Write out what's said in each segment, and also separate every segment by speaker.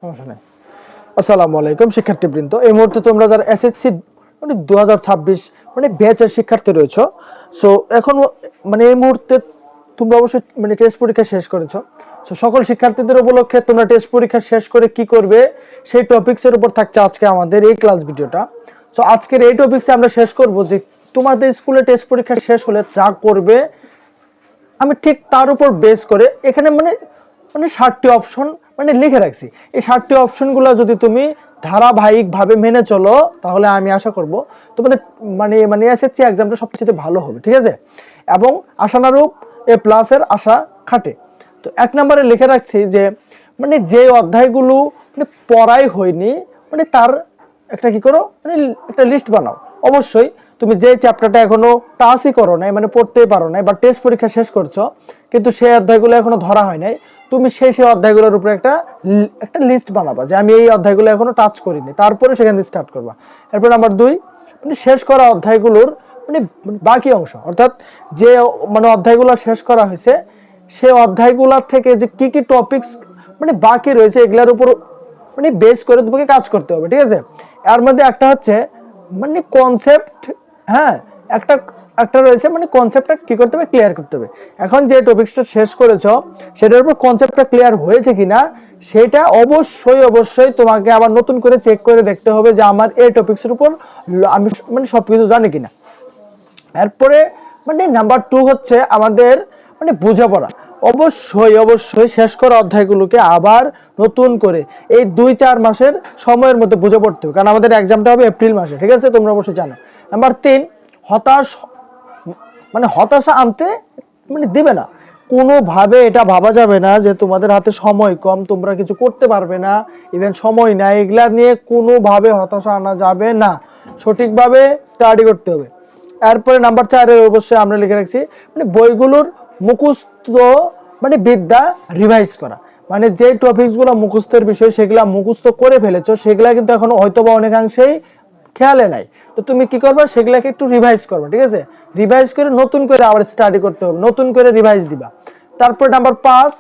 Speaker 1: সমস্যা নাই। আসসালামু আলাইকুম শিক্ষার্থীবৃন্দ, এই মুহূর্তে তোমরা যারা এসএসসি 2026 ব্যাচের শিক্ষার্থী রয়েছো, সো এখন এই মুহূর্তে তোমরা অবশ্যই টেস্ট পরীক্ষা শেষ করেছো। সো সকল শিক্ষার্থীদের উপলক্ষে তোমরা টেস্ট পরীক্ষা শেষ করে কি করবে সেই টপিক্সের উপর থাকছে আজকে আমাদের এই ক্লাস ভিডিওটা। সো আজকের এই টপিক্সে আমরা শেষ করব যে তোমাদের স্কুলে টেস্ট পরীক্ষা শেষ হলে যা করবে আমি ঠিক তার উপর বেস করে এখানে 7টি অপশন লিখে রাখছি। এই 7টি অপশনগুলো যদি তুমি ধারাবাহিকভাবে মেনে চলো তাহলে আমি আশা করব তোমাদের এসএসসি এক্সামটা সবচেয়ে ভালো হবে, ঠিক আছে? এবং আশানুরূপ A+ এর আশা খাটে। তো 1 নম্বরে লিখে রাখছি যে যে অধ্যায়গুলো পড়াই হয়নি তার একটা কি করো একটা লিস্ট বানাও। অবশ্যই তুমি যে চ্যাপ্টারটা এখনো টাচই করো নাই, পড়তেই পারো নাই, বা টেস্ট পরীক্ষা শেষ করছো কিন্তু সেই অধ্যায়গুলো এখনো ধরা হয় নাই, তুমি সেই অধ্যায়গুলোর উপরে একটা লিস্ট বানাবা যে আমি এই অধ্যায়গুলো এখনো টাচ করিনি, তারপরে সেখান থেকে স্টার্ট করবা। এরপর নাম্বার 2, শেষ করা অধ্যায়গুলোর বাকি অংশ, অর্থাৎ যে অধ্যায়গুলো শেষ করা হয়েছে সেই অধ্যায়গুলোর থেকে যে কি কি টপিকস বাকি রয়েছে এগুলোর উপর বেস করে তোমাকে কাজ করতে হবে, ঠিক আছে? এর মধ্যে একটা হচ্ছে কনসেপ্ট, হ্যাঁ, একটা রয়েছে কনসেপ্টটা কি করতে হবে, ক্লিয়ার করতে হবে। এখন যে টপিকসটা শেষ করেছো সেটার উপর কনসেপ্টটা ক্লিয়ার হয়েছে কিনা সেটা অবশ্যই তোমাকে আবার নতুন করে চেক করে দেখতে হবে যে আমার এই টপিকসের উপর আমি সবকিছু জানি কিনা। এরপরে নাম্বার 2 হচ্ছে আমাদের বোঝাপড়া। অবশ্যই শেষ করা অধ্যায়গুলোকে আবার নতুন করে এই 2-4 মাসের সময়ের মধ্যে বুঝে পড়তে হবে, কারণ আমাদের এক্সামটা হবে এপ্রিল মাসে, ঠিক আছে? তোমরা অবশ্যই জানো। নাম্বার 3, হতাশা আনতে দিবে না। কোনোভাবে এটা ভাবা যাবে না যে তোমাদের হাতে সময় কম, তোমরা কিছু করতে পারবে না, ইভেন সময় নাই, এগুলা নিয়ে কোনোভাবে হতাশা আনা যাবে না। সঠিকভাবে স্টাডি করতে হবে। এরপরে নাম্বার 4 অবশ্যই আমরা লিখে রাখছি বইগুলোর মুখস্থ বিদ্যা রিভাইজ করা। যে টপিকসগুলো মুখস্থের বিষয় সেগুলা মুখস্থ করে ফেলেছো, সেগুলা কিন্তু এখন হয়তোবা অনেকাংশেই খেয়ালে নাই। তো তুমি কি করবা, সেগুলাকে একটু রিভাইজ করবা, ঠিক আছে? রিভাইজ করে নতুন করে আবার স্টাডি করতে হবে, নতুন করে রিভাইজ দিবা। তারপর নাম্বার 5,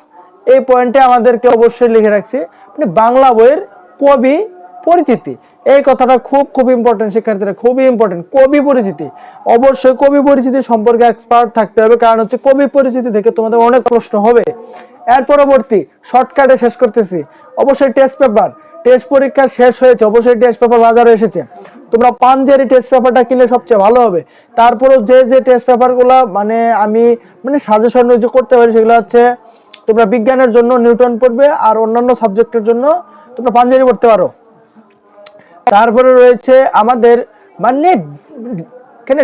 Speaker 1: এই পয়েন্টে আমাদেরকে অবশ্যই লিখে রাখছি বাংলা বইয়ের কবি পরিচিতি। এই কথাটা খুব ইম্পর্টেন্ট শিক্ষার্থীরা, খুবই ইম্পর্টেন্ট। কবি পরিচিতি, অবশ্যই কবি পরিচিতি সম্পর্কে এক্সপার্ট থাকতে হবে, কারণ হচ্ছে কবি পরিচিতি থেকে তোমাদের অনেক প্রশ্ন হবে। এর পরবর্তী শর্টকাটে শেষ করতেছি, অবশ্যই টেস্ট পেপার। টেস্ট পরীক্ষা শেষ হয়েছে, অবশ্যই টেস্ট পেপার বাজারে এসেছে। তোমরা পাঞ্জেরি টেস্ট পেপারটা কিনলে সবচেয়ে ভালো হবে। তারপরেও যে টেস্ট পেপারগুলো আমি সাজেশন যে করতে পারি সেগুলো হচ্ছে তোমরা বিজ্ঞানের জন্য নিউটন পড়বে, আর অন্যান্য সাবজেক্টের জন্য তোমরা পাঞ্জেরি পড়তে পারো। তারপরে রয়েছে আমাদের এখানে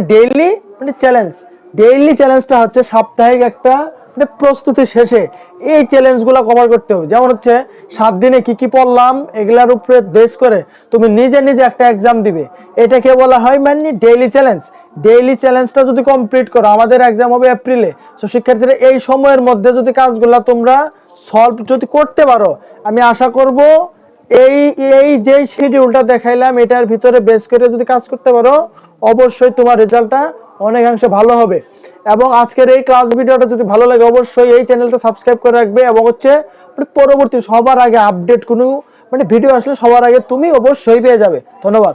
Speaker 1: ডেইলি চ্যালেঞ্জটা হচ্ছে সাপ্তাহিক একটা প্রস্তুতি শেষে এই চ্যালেঞ্জগুলো কভার করতে হবে। যেমন হচ্ছে 7 দিনে কি পড়লাম এগুলার উপরে বেস করে তুমি নিজে একটা এক্সাম দিবে, এটাকে বলা হয় ডেইলি চ্যালেঞ্জ। ডেইলি চ্যালেঞ্জটা যদি কমপ্লিট করো, আমাদের এক্সাম হবে এপ্রিলে, তো শিক্ষার্থীরা এই সময়ের মধ্যে যদি কাজগুলো তোমরা সলভ যদি করতে পারো, আমি আশা করব এই যে শিডিউলটা দেখাইলাম এটার ভিতরে বেস করে যদি কাজ করতে পারো অবশ্যই তোমার রেজাল্টটা অনেকাংশে ভালো হবে। এবং আজকের এই ক্লাস ভিডিওটা যদি ভালো লাগে অবশ্যই এই চ্যানেলটা সাবস্ক্রাইব করে রাখবে, এবং হচ্ছে পরবর্তী সবার আগে আপডেট কোনো ভিডিও আসলে সবার আগে তুমি অবশ্যই পেয়ে যাবে। ধন্যবাদ।